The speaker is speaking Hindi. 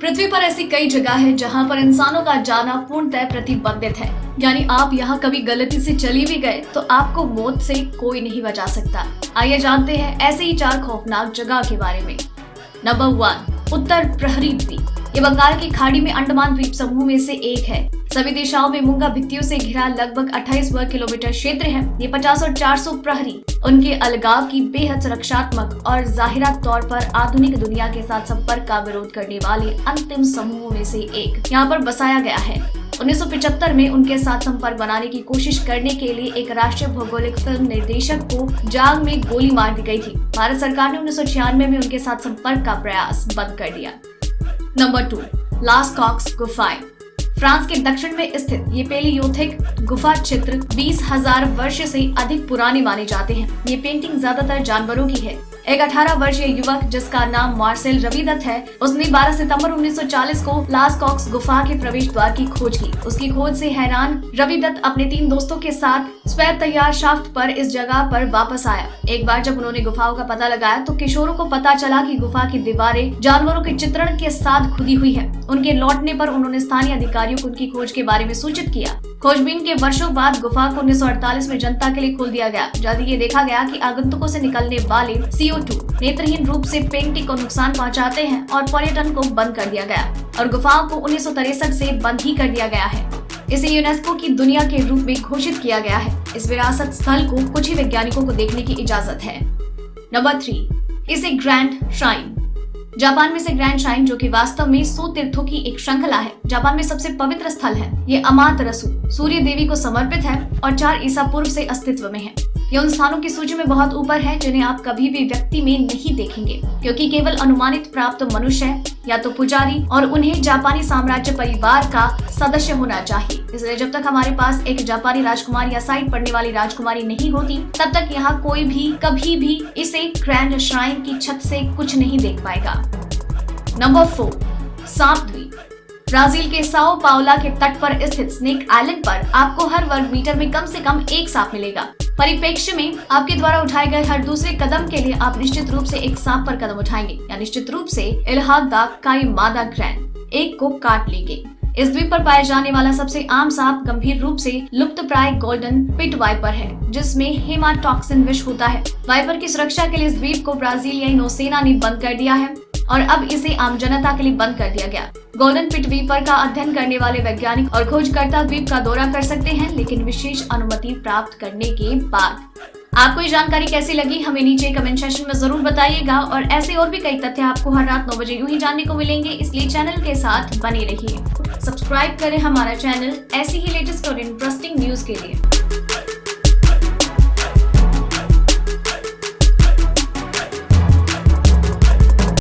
पृथ्वी पर ऐसी कई जगह है जहां पर इंसानों का जाना पूर्णतः प्रतिबंधित है, यानी आप यहाँ कभी गलती से चली भी गए तो आपको मौत से कोई नहीं बचा सकता। आइए जानते हैं ऐसे ही 4 खौफनाक जगह के बारे में। नंबर 1, उत्तर प्रहरी द्वीप। ये बंगाल की खाड़ी में अंडमान द्वीप समूह में से एक है। सभी दिशाओं में मूंगा भित्तियों से घिरा लगभग 28 वर्ग किलोमीटर क्षेत्र है। ये 50 और 400 प्रहरी उनके अलगाव की बेहद सुरक्षात्मक और जाहिरा तौर पर आधुनिक दुनिया के साथ संपर्क का विरोध करने वाले अंतिम समूहों में से एक यहाँ पर बसाया गया है। 1975 में उनके साथ संपर्क बनाने की कोशिश करने के लिए एक राष्ट्रीय भौगोलिक फिल्म निर्देशक को जांग में गोली मार दी गई थी। भारत सरकार ने 1996 में उनके साथ संपर्क का प्रयास बंद कर दिया। नंबर 2, लास्कॉक्स गुफाएं। फ्रांस के दक्षिण में स्थित ये पेलियोथिक गुफा चित्र 20,000 वर्ष से अधिक पुराने माने जाते हैं। ये पेंटिंग ज्यादातर जानवरों की है। एक 18 वर्षीय युवक जिसका नाम मार्सेल रविदत्त है, उसने 12 सितंबर 1940 को लास्कॉक्स गुफा के प्रवेश द्वार की खोज की। उसकी खोज से हैरान रविदत्त अपने 3 दोस्तों के साथ स्वयं तैयार शाफ्ट पर इस जगह पर वापस आया। एक बार जब उन्होंने गुफाओं का पता लगाया तो किशोरों को पता चला कि गुफा की दीवारें जानवरों के चित्रण के साथ खुदी हुई है। उनके लौटने पर उन्होंने स्थानीय अधिकारियों को उनकी खोज के बारे में सूचित किया। खोजबीन के वर्षों बाद गुफा को 1948 में जनता के लिए खोल दिया गया। जल्द ये देखा गया कि आगंतुकों से निकलने वाले CO2 नेत्रहीन रूप से पेंटिंग को नुकसान पहुंचाते हैं और पर्यटन को बंद कर दिया गया और गुफाओं को 1963 से बंद ही कर दिया गया है। इसे यूनेस्को की दुनिया के रूप में घोषित किया गया है। इस विरासत स्थल को कुछ ही वैज्ञानिकों को देखने की इजाजत है। नंबर 3, इसे ग्रैंड श्राइन। जापान में से ग्रैंड श्राइन, जो कि वास्तव में 100 तीर्थों की एक श्रृंखला है, जापान में सबसे पवित्र स्थल है। ये अमातरसु सूर्य देवी को समर्पित है और 4 ईसा पूर्व से अस्तित्व में है। ये उन स्थानों की सूची में बहुत ऊपर है जिन्हें आप कभी भी व्यक्ति में नहीं देखेंगे, क्योंकि केवल अनुमानित प्राप्त मनुष्य या तो पुजारी और उन्हें जापानी साम्राज्य परिवार का सदस्य होना चाहिए। इसलिए जब तक हमारे पास एक जापानी राजकुमार या साइट पढ़ने वाली राजकुमारी नहीं होती, तब तक यहाँ कोई भी कभी भी इसे ग्रैंड श्राइन की छत से कुछ नहीं देख पाएगा। नंबर 4, सांप द्वीप। ब्राजील के साओ पाउला के तट पर स्थित स्नेक आइलैंड पर आपको हर वर्ग मीटर में कम से कम एक सांप मिलेगा। परिप्रेक्ष्य में आपके द्वारा उठाए गए हर दूसरे कदम के लिए आप निश्चित रूप से एक सांप पर कदम उठाएंगे या निश्चित रूप से इल्हाक दा काइमादा ग्रैंड एक को काट लेंगे। इस द्वीप पर पाया जाने वाला सबसे आम सांप गंभीर रूप से लुप्तप्राय गोल्डन पिट वाइपर है, जिसमें हेमाटॉक्सिन विष होता है। वाइपर की सुरक्षा के लिए इस द्वीप को ब्राजीलियाई नौसेना ने बंद कर दिया है और अब इसे आम जनता के लिए बंद कर दिया गया। गोल्डन पिट वीपर का अध्ययन करने वाले वैज्ञानिक और खोजकर्ता द्वीप का दौरा कर सकते हैं, लेकिन विशेष अनुमति प्राप्त करने के बाद। आपको ये जानकारी कैसी लगी हमें नीचे कमेंट सेक्शन में जरूर बताइएगा और ऐसे और भी कई तथ्य आपको हर रात 9 बजे यूं ही जानने को मिलेंगे, इसलिए चैनल के साथ बने रहिए। सब्सक्राइब करें हमारा चैनल ऐसी ही लेटेस्ट और इंटरेस्टिंग न्यूज के लिए।